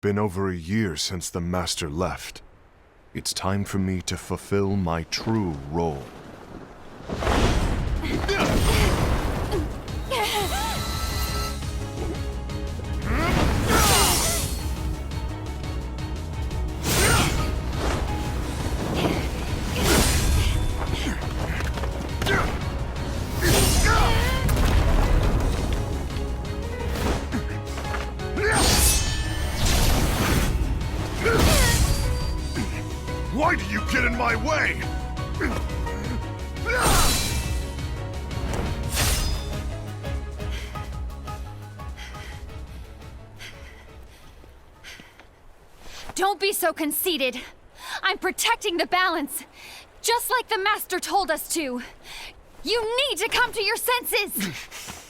been over a year since the Master left. It's time for me to fulfill my true role. Why do you get in my way? Don't be so conceited. I'm protecting the balance, just like the Master told us to. You need to come to your senses!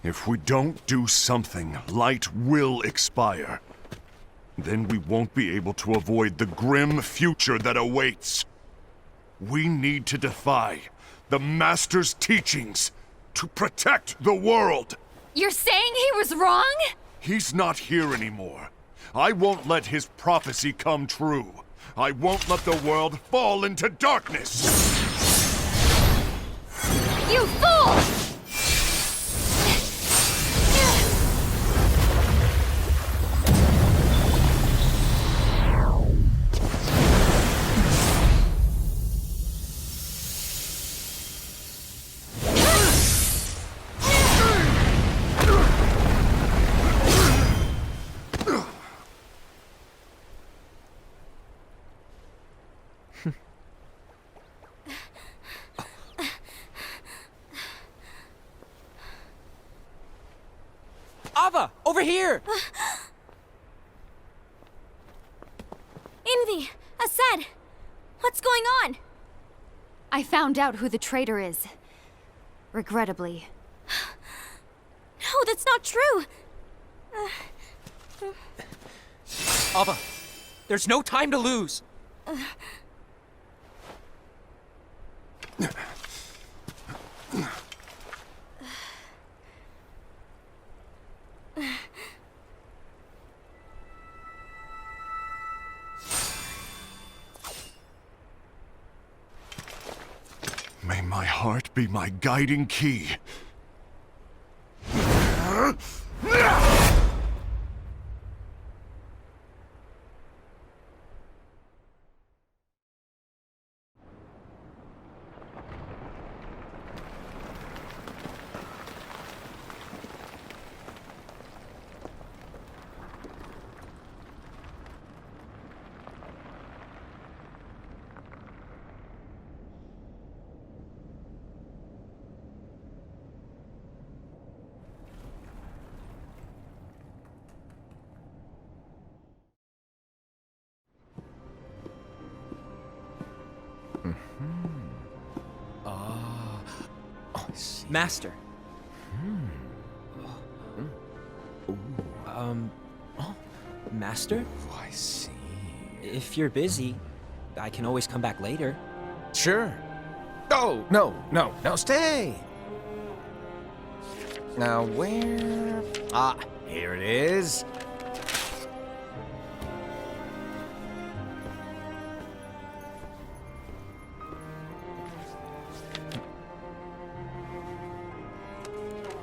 If we don't do something, light will expire. Then we won't be able to avoid the grim future that awaits. We need to defy the Master's teachings to protect the world. You're saying he was wrong? He's not here anymore. I won't let his prophecy come true. I won't let the world fall into darkness. You fool! Ava, over here! Envy! Asad! What's going on? I found out who the traitor is. Regrettably. No, that's not true! Ava, there's no time to lose! May my heart be my guiding key. Master. Master? Oh, I see. If you're busy, I can always come back later. Sure. Oh, no, stay! Now, where... Ah, here it is.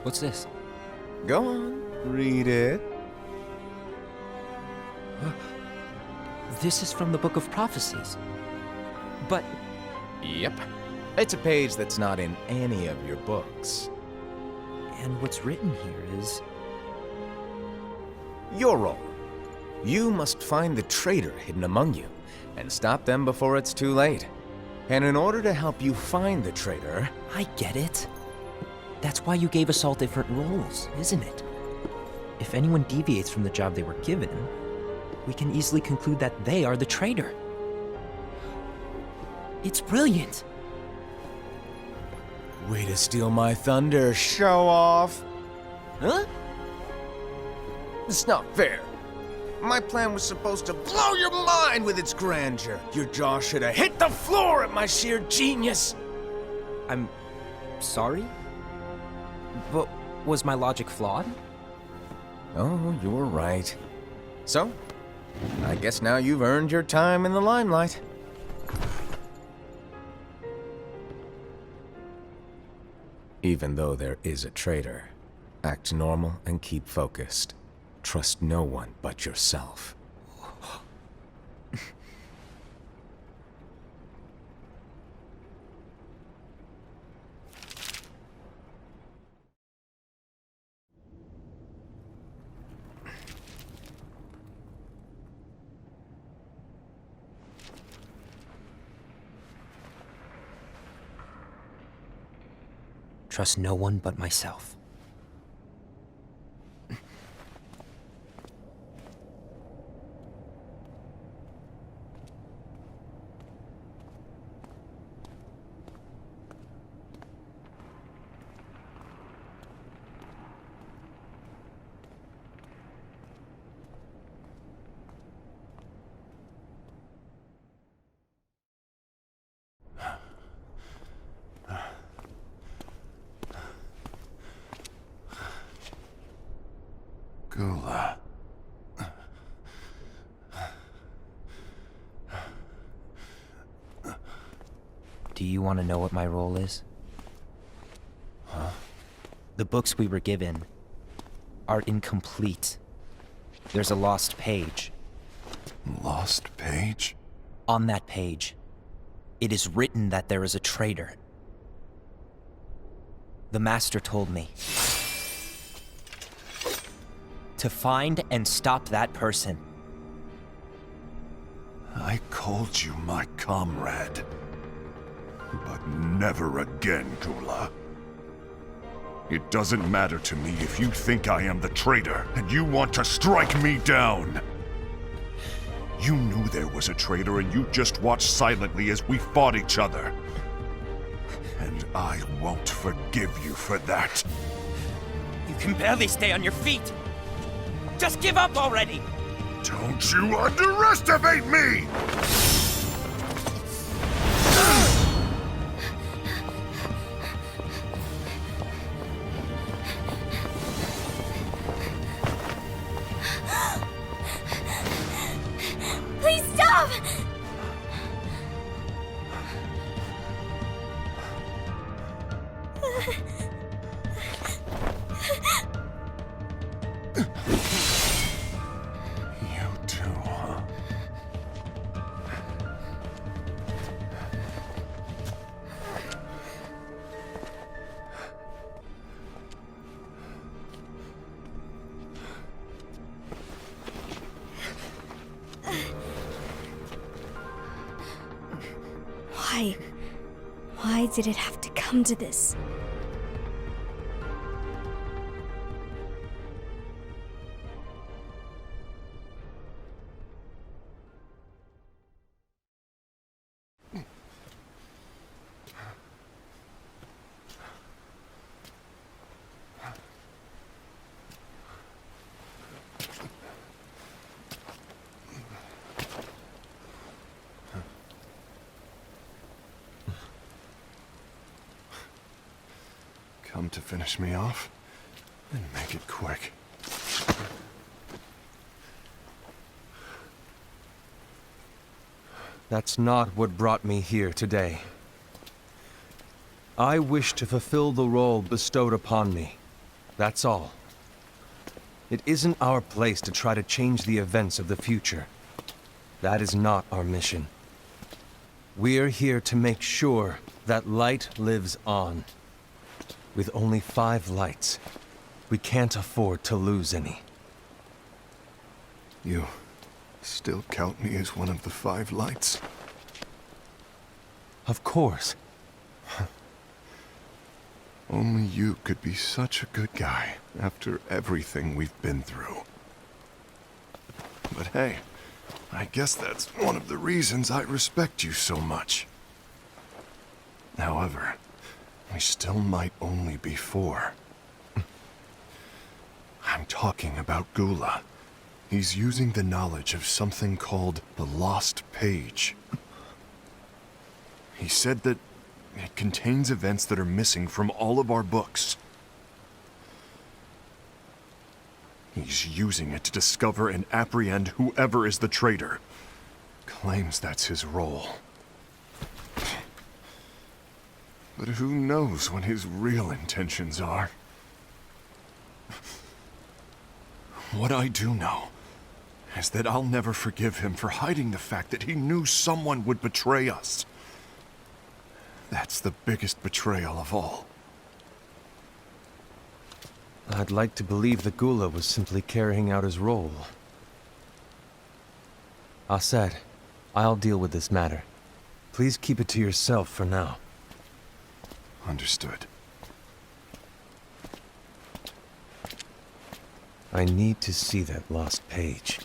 What's this? Go on, read it. This is from the Book of Prophecies. But Yep. It's a page that's not in any of your books. and what's written here is... Your role. You must find the traitor hidden among you, and stop them before it's too late. And in order to help you find the traitor... I get it. That's why you gave us all different roles, isn't it? If anyone deviates from the job they were given, we can easily conclude that they are the traitor. It's brilliant. Way to steal my thunder, show off! Huh? It's not fair. My plan was supposed to blow your mind with its grandeur. Your jaw should have hit the floor at my sheer genius. I'm sorry? But was my logic flawed? Oh, you're right. So, I guess now you've earned your time in the limelight. Even though there is a traitor, act normal and keep focused. Trust no one but yourself. Trust no one but myself. Gula. Do you want to know what my role is? Huh? The books we were given are incomplete. There's a lost page. Lost page? On that page, it is written that there is a traitor. The Master told me to find and stop that person. I called you my comrade. But never again, Gula. It doesn't matter to me if you think I am the traitor and you want to strike me down. You knew there was a traitor and you just watched silently as we fought each other. And I won't forgive you for that. You can barely stay on your feet. Just give up already! Don't you underestimate me! Please stop! You too, huh? Why? Why did it have to come to this? Come to finish me off? Then make it quick. That's not what brought me here today. I wish to fulfill the role bestowed upon me. That's all. It isn't our place to try to change the events of the future. That is not our mission. We're here to make sure that light lives on. With only 5 lights, we can't afford to lose any. You still count me as one of the 5 lights? Of course. Only you could be such a good guy after everything we've been through. But hey, I guess that's one of the reasons I respect you so much. However, we still might only be 4. I'm talking about Gula. He's using the knowledge of something called the Lost Page. He said that it contains events that are missing from all of our books. He's using it to discover and apprehend whoever is the traitor. Claims that's his role. But who knows what his real intentions are? What I do know is that I'll never forgive him for hiding the fact that he knew someone would betray us. That's the biggest betrayal of all. I'd like to believe the Gula was simply carrying out his role. Aset, I'll deal with this matter. Please keep it to yourself for now. Understood. I need to see that lost page.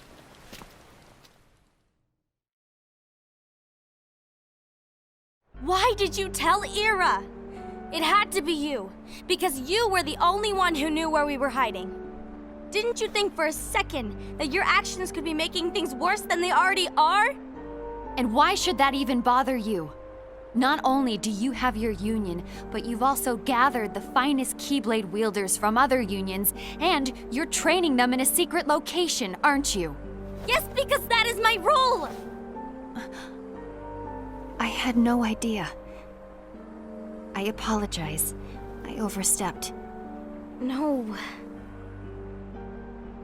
Why did you tell Ira? It had to be you, because you were the only one who knew where we were hiding. Didn't you think for a second that your actions could be making things worse than they already are? And why should that even bother you? Not only do you have your union, but you've also gathered the finest Keyblade wielders from other unions, and you're training them in a secret location, aren't you? Yes, because that is my role! I had no idea. I apologize. I overstepped. No.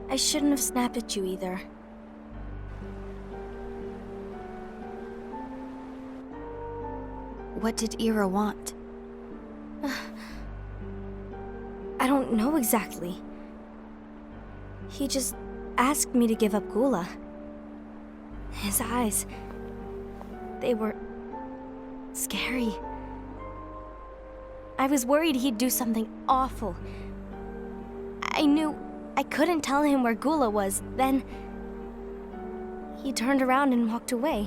I shouldn't have snapped at you either. What did Ira want? I don't know exactly. He just asked me to give up Gula. His eyes, they were scary. I was worried he'd do something awful. I knew I couldn't tell him where Gula was. Then he turned around and walked away.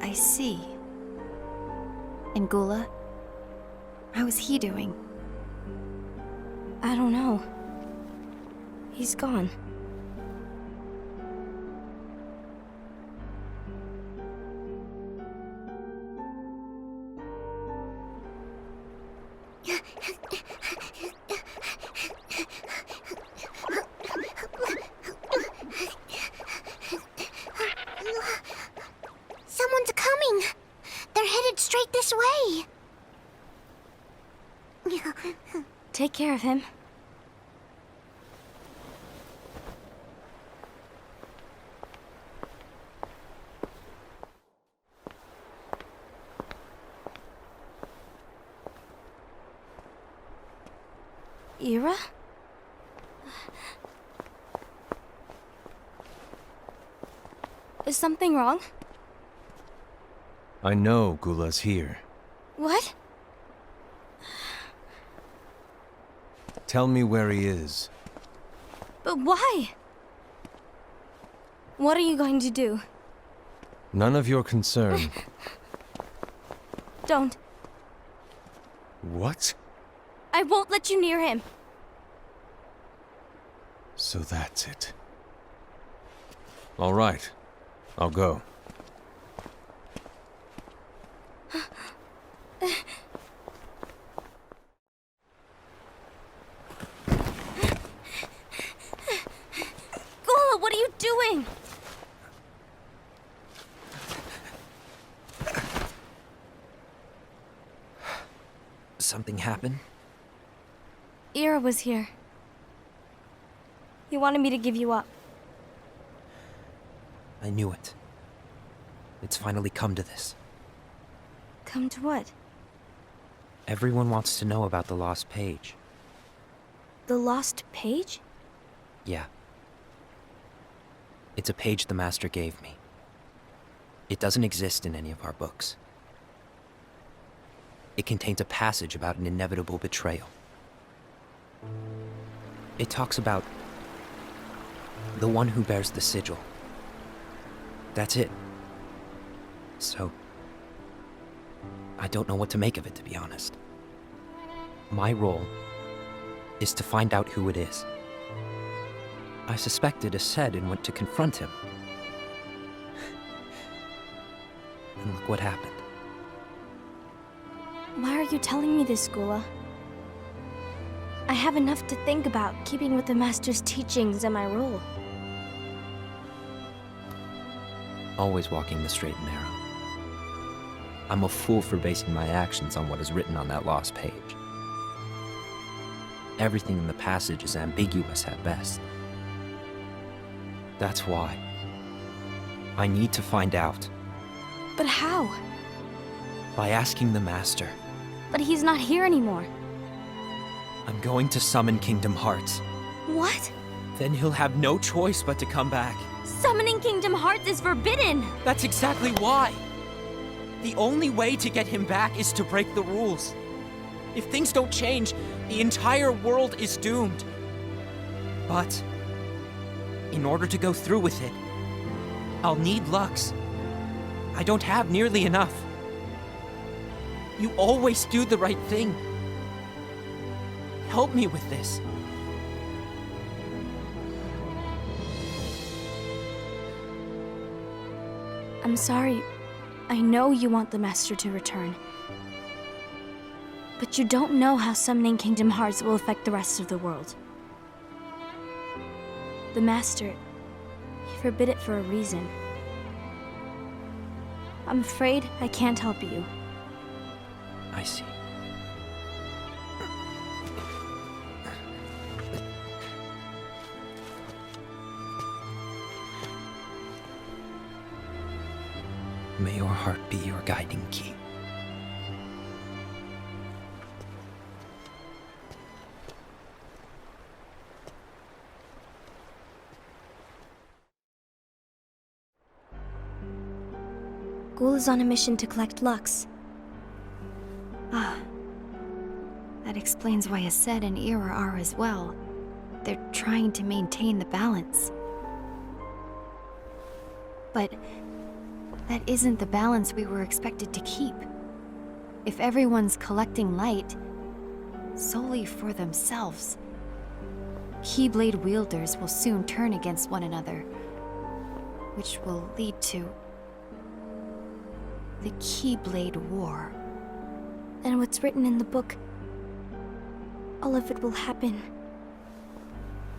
I see. And Gula? How is he doing? I don't know. He's gone. Someone's coming! They're headed straight this way! Take care of him. Ira? Is something wrong? I know Gula's here. What? Tell me where he is. But why? What are you going to do? None of your concern. Don't. What? I won't let you near him. So that's it. All right. I'll go. Gula, what are you doing? Something happened? Ira was here. He wanted me to give you up. I knew it. It's finally come to this. Come to what? Everyone wants to know about the lost page. The lost page? Yeah. It's a page the Master gave me. It doesn't exist in any of our books. It contains a passage about an inevitable betrayal. It talks about the one who bears the sigil. That's it. So, I don't know what to make of it, to be honest. My role is to find out who it is. I suspected Ased and went to confront him. And look what happened. Why are you telling me this, Gula? I have enough to think about, keeping with the Master's teachings and my role. Always walking the straight and narrow. I'm a fool for basing my actions on what is written on that lost page. Everything in the passage is ambiguous at best. That's why. I need to find out. But how? By asking the Master. But he's not here anymore. I'm going to summon Kingdom Hearts. What? Then he'll have no choice but to come back. Summoning Kingdom Hearts is forbidden! That's exactly why! The only way to get him back is to break the rules. If things don't change, the entire world is doomed. But, in order to go through with it, I'll need Lux. I don't have nearly enough. You always do the right thing. Help me with this. I'm sorry. I know you want the Master to return. But you don't know how summoning Kingdom Hearts will affect the rest of the world. The Master, he forbid it for a reason. I'm afraid I can't help you. I see. May your heart be your guiding key. Ghoul is on a mission to collect Lux. Ah. That explains why Aced and Ira are as well. They're trying to maintain the balance. But that isn't the balance we were expected to keep. If everyone's collecting light solely for themselves, Keyblade wielders will soon turn against one another, which will lead to the Keyblade War. And what's written in the book, all of it will happen.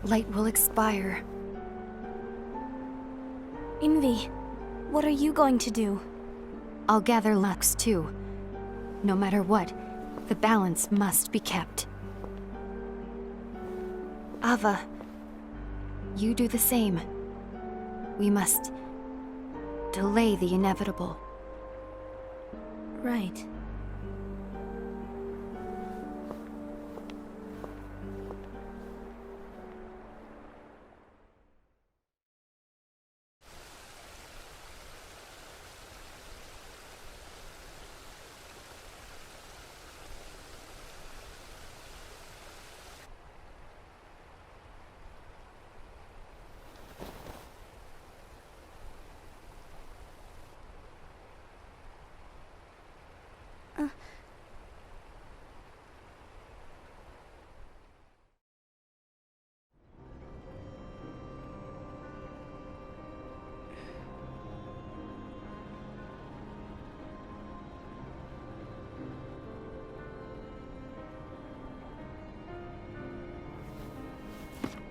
Light will expire. Envy, what are you going to do? I'll gather Lux too. No matter what, the balance must be kept. Ava, you do the same. We must delay the inevitable. Right.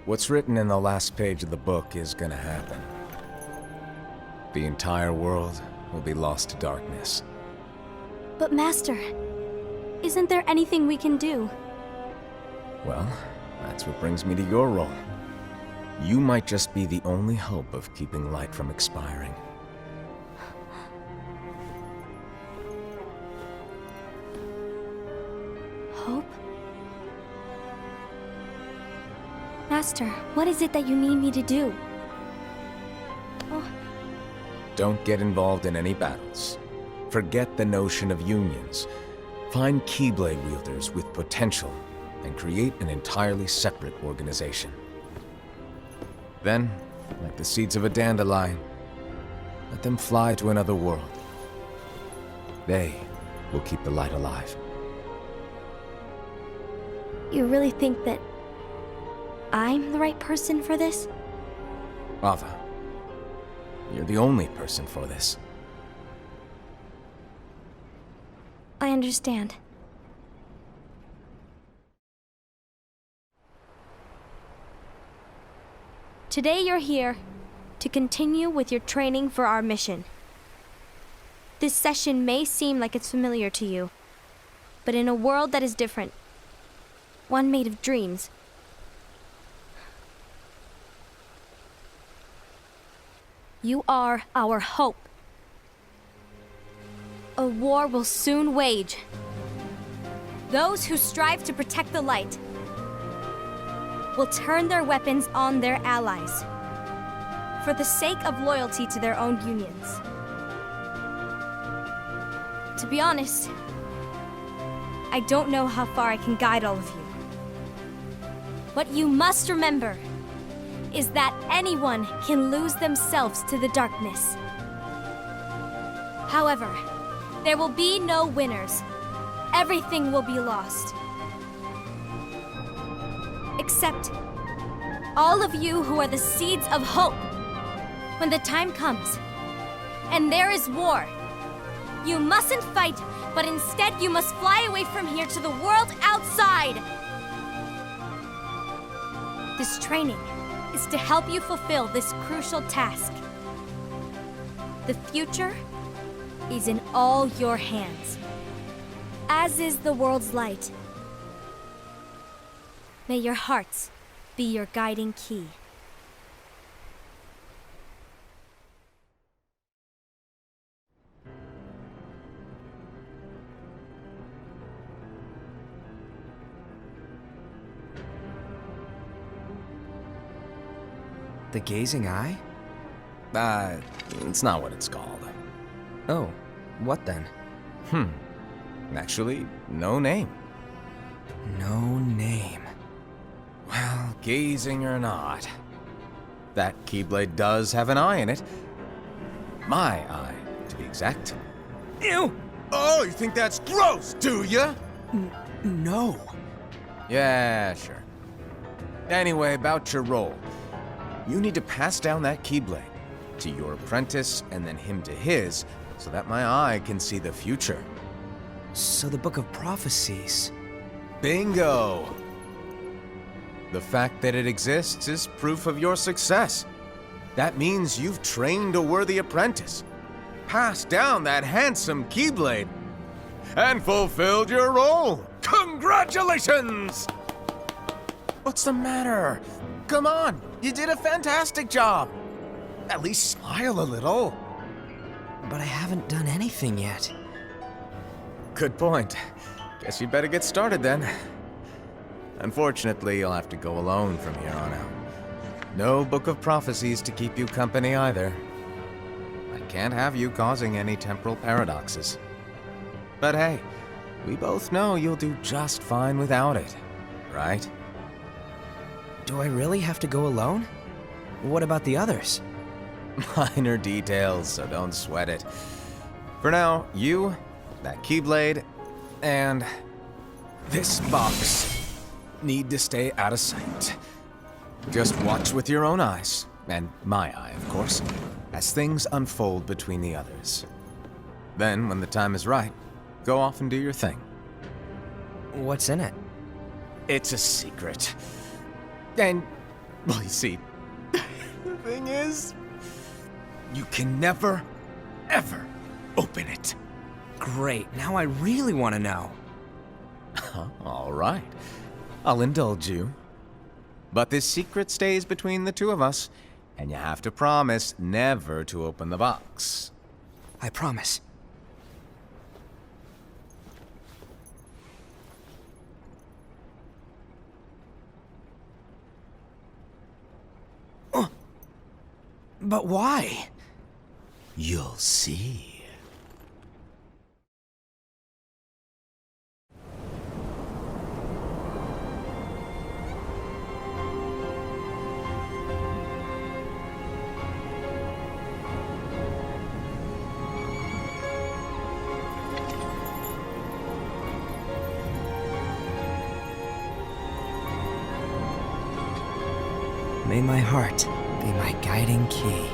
What's written in the last page of the book is gonna happen. The entire world will be lost to darkness. But Master, isn't there anything we can do? Well, that's what brings me to your role. You might just be the only hope of keeping light from expiring. Hope? Master, what is it that you need me to do? Oh, Don't get involved in any battles. Forget the notion of unions. Find Keyblade wielders with potential and create an entirely separate organization. Then, like the seeds of a dandelion, let them fly to another world. They will keep the light alive. you really think that I'm the right person for this? Ava, you're the only person for this. I understand. Today you're here to continue with your training for our mission. This session may seem like it's familiar to you, but in a world that is different, one made of dreams, you are our hope. A war will soon wage. Those who strive to protect the light will turn their weapons on their allies for the sake of loyalty to their own unions. To be honest, I don't know how far I can guide all of you. What you must remember is that anyone can lose themselves to the darkness. However, there will be no winners. Everything will be lost. Except all of you who are the seeds of hope. When the time comes, and there is war, you mustn't fight, but instead you must fly away from here to the world outside. This training is to help you fulfill this crucial task. The future is in all your hands, as is the world's light. May your hearts be your guiding key. The gazing eye? It's not what it's called. Oh, what then? Actually, no name. No name. Well, gazing or not, that Keyblade does have an eye in it. My eye, to be exact. Ew! Oh, you think that's gross, do ya? No. Yeah, sure. Anyway, about your role. You need to pass down that Keyblade to your apprentice and then him to his, so that my eye can see the future. So the Book of Prophecies. Bingo! The fact that it exists is proof of your success. That means you've trained a worthy apprentice, passed down that handsome Keyblade, and fulfilled your role. Congratulations! What's the matter? Come on, you did a fantastic job. At least smile a little. But I haven't done anything yet. Good point. Guess you'd better get started then. Unfortunately, you'll have to go alone from here on out. No Book of Prophecies to keep you company either. I can't have you causing any temporal paradoxes. But hey, we both know you'll do just fine without it, right? Do I really have to go alone? What about the others? Minor details, so don't sweat it. For now, you, that Keyblade, and this box need to stay out of sight. Just watch with your own eyes, and my eye, of course, as things unfold between the others. Then, when the time is right, go off and do your thing. What's in it? It's a secret. And, well, you see, the thing is, you can never, ever open it. Great, now I really want to know. All right, I'll indulge you. But this secret stays between the two of us, and you have to promise never to open the box. I promise. But why? You'll see. May my heart be my guiding key.